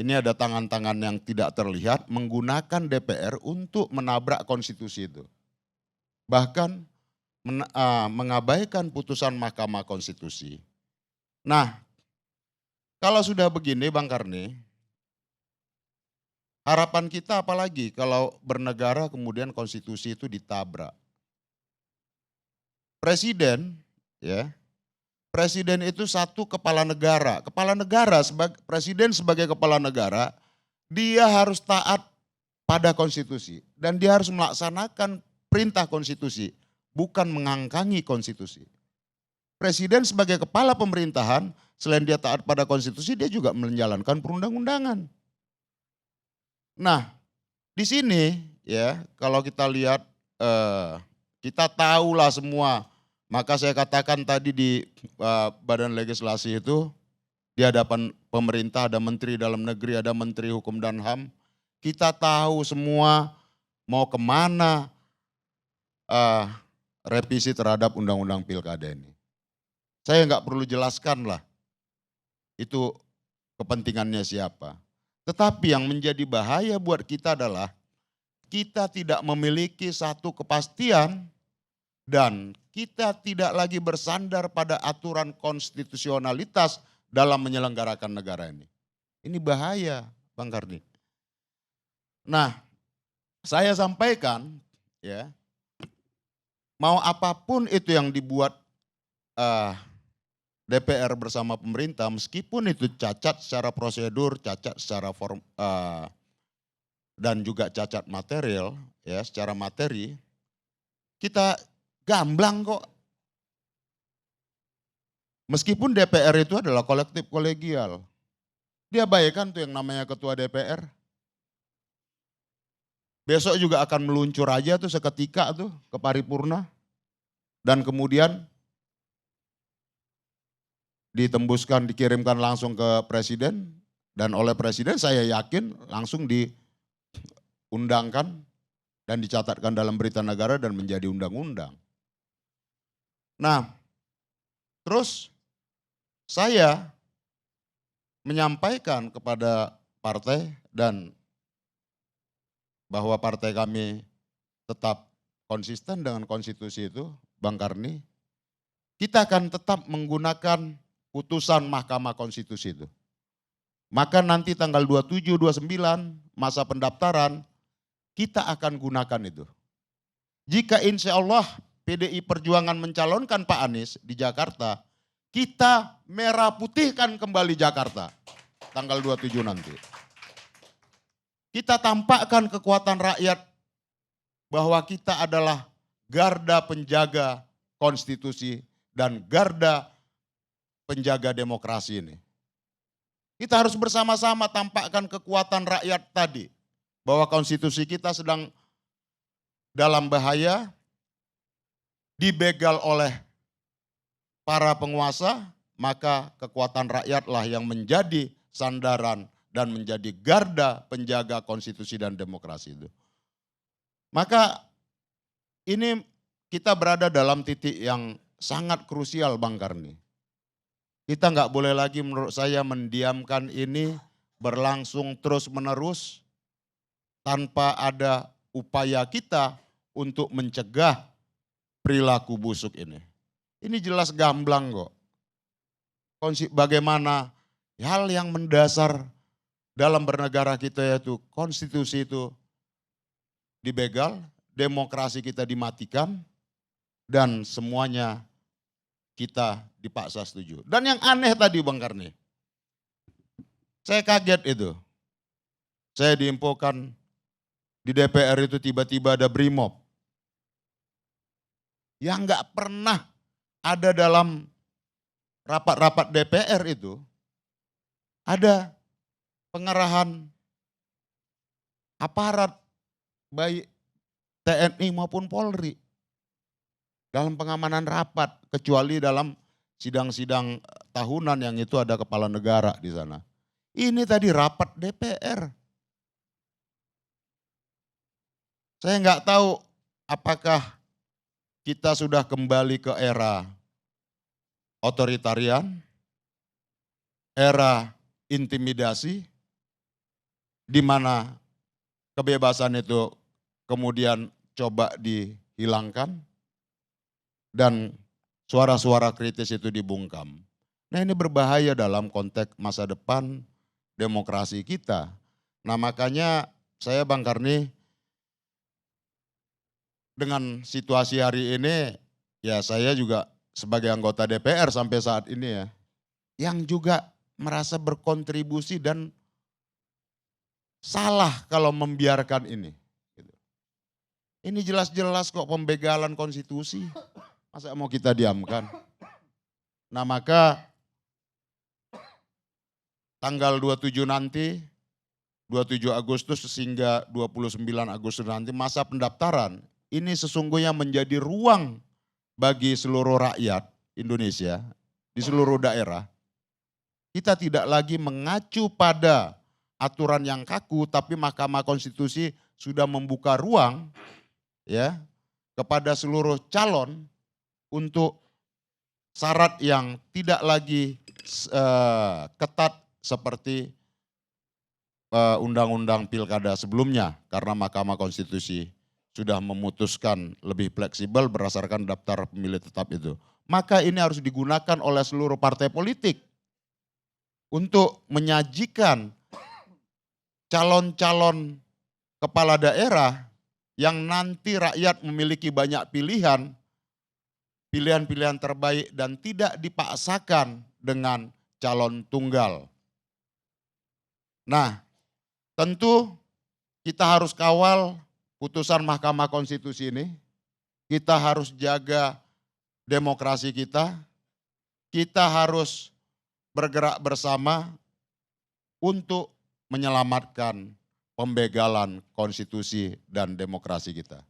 Ini ada tangan-tangan yang tidak terlihat menggunakan DPR untuk menabrak konstitusi itu. Bahkan mengabaikan putusan Mahkamah Konstitusi. Nah, kalau sudah begini Bang Karni, harapan kita apalagi kalau bernegara kemudian konstitusi itu ditabrak. Presiden, ya, presiden itu satu kepala negara. Presiden sebagai kepala negara, dia harus taat pada konstitusi dan dia harus melaksanakan perintah konstitusi, bukan mengangkangi konstitusi. Presiden sebagai kepala pemerintahan, selain dia taat pada konstitusi, dia juga menjalankan perundang-undangan. Nah, di sini ya kalau kita lihat, kita tahulah semua. Maka saya katakan tadi di Badan Legislasi itu, di hadapan pemerintah ada Menteri Dalam Negeri, ada Menteri Hukum dan HAM. Kita tahu semua mau kemana revisi terhadap Undang-Undang Pilkada ini. Saya nggak perlu jelaskan lah itu kepentingannya siapa. Tetapi yang menjadi bahaya buat kita adalah kita tidak memiliki satu kepastian dan kita tidak lagi bersandar pada aturan konstitusionalitas dalam menyelenggarakan negara ini. Ini bahaya, Bang Karni. Nah, saya sampaikan ya, mau apapun itu yang dibuat DPR bersama pemerintah, meskipun itu cacat secara prosedur, cacat secara dan juga cacat material, ya secara materi, kita gamblang kok. Meskipun DPR itu adalah kolektif kolegial, dia abaikan tuh yang namanya ketua DPR. Besok juga akan meluncur aja tuh seketika tuh ke paripurna dan kemudian ditembuskan, dikirimkan langsung ke presiden dan oleh presiden saya yakin langsung diundangkan dan dicatatkan dalam berita negara dan menjadi undang-undang. Nah, terus saya menyampaikan kepada partai dan bahwa partai kami tetap konsisten dengan konstitusi itu, Bang Karni, kita akan tetap menggunakan putusan Mahkamah Konstitusi itu. Maka nanti tanggal 27, 29 masa pendaftaran kita akan gunakan itu. Jika insya Allah PDI Perjuangan mencalonkan Pak Anies di Jakarta, kita merah putihkan kembali Jakarta tanggal 27 nanti. Kita tampakkan kekuatan rakyat bahwa kita adalah garda penjaga konstitusi dan garda penjaga demokrasi ini. Kita harus bersama-sama tampakkan kekuatan rakyat tadi, bahwa konstitusi kita sedang dalam bahaya, dibegal oleh para penguasa, maka kekuatan rakyatlah yang menjadi sandaran dan menjadi garda penjaga konstitusi dan demokrasi itu. Maka ini kita berada dalam titik yang sangat krusial Bang Karni. Kita nggak boleh lagi menurut saya mendiamkan ini berlangsung terus menerus tanpa ada upaya kita untuk mencegah perilaku busuk ini. Ini jelas gamblang kok. Bagaimana hal yang mendasar dalam bernegara kita yaitu konstitusi itu dibegal, demokrasi kita dimatikan, dan semuanya kita dipaksa setuju. Dan yang aneh tadi Bang Karni, saya kaget itu. Saya diinfokan di DPR itu tiba-tiba ada BRIMOB. Yang nggak pernah ada dalam rapat-rapat DPR itu, ada pengerahan aparat baik TNI maupun Polri dalam pengamanan rapat, kecuali dalam sidang-sidang tahunan yang itu ada kepala negara di sana. Ini tadi rapat DPR. Saya nggak tahu apakah kita sudah kembali ke era otoritarian, era intimidasi, di mana kebebasan itu kemudian coba dihilangkan dan suara-suara kritis itu dibungkam. Nah, ini berbahaya dalam konteks masa depan demokrasi kita. Nah, makanya saya Bang Karni dengan situasi hari ini, ya saya juga sebagai anggota DPR sampai saat ini ya, yang juga merasa berkontribusi dan salah kalau membiarkan ini. Ini jelas-jelas kok pembegalan konstitusi, masa mau kita diamkan? Nah, maka tanggal 27 nanti, 27 Agustus hingga 29 Agustus nanti masa pendaftaran, ini sesungguhnya menjadi ruang bagi seluruh rakyat Indonesia di seluruh daerah. Kita tidak lagi mengacu pada aturan yang kaku, tapi Mahkamah Konstitusi sudah membuka ruang ya kepada seluruh calon untuk syarat yang tidak lagi ketat seperti undang-undang pilkada sebelumnya, karena Mahkamah Konstitusi sudah memutuskan lebih fleksibel berdasarkan daftar pemilih tetap itu. Maka ini harus digunakan oleh seluruh partai politik untuk menyajikan calon-calon kepala daerah yang nanti rakyat memiliki banyak pilihan, pilihan-pilihan terbaik dan tidak dipaksakan dengan calon tunggal. Nah, tentu kita harus kawal putusan Mahkamah Konstitusi ini, kita harus jaga demokrasi kita harus bergerak bersama untuk menyelamatkan pembegalan konstitusi dan demokrasi kita.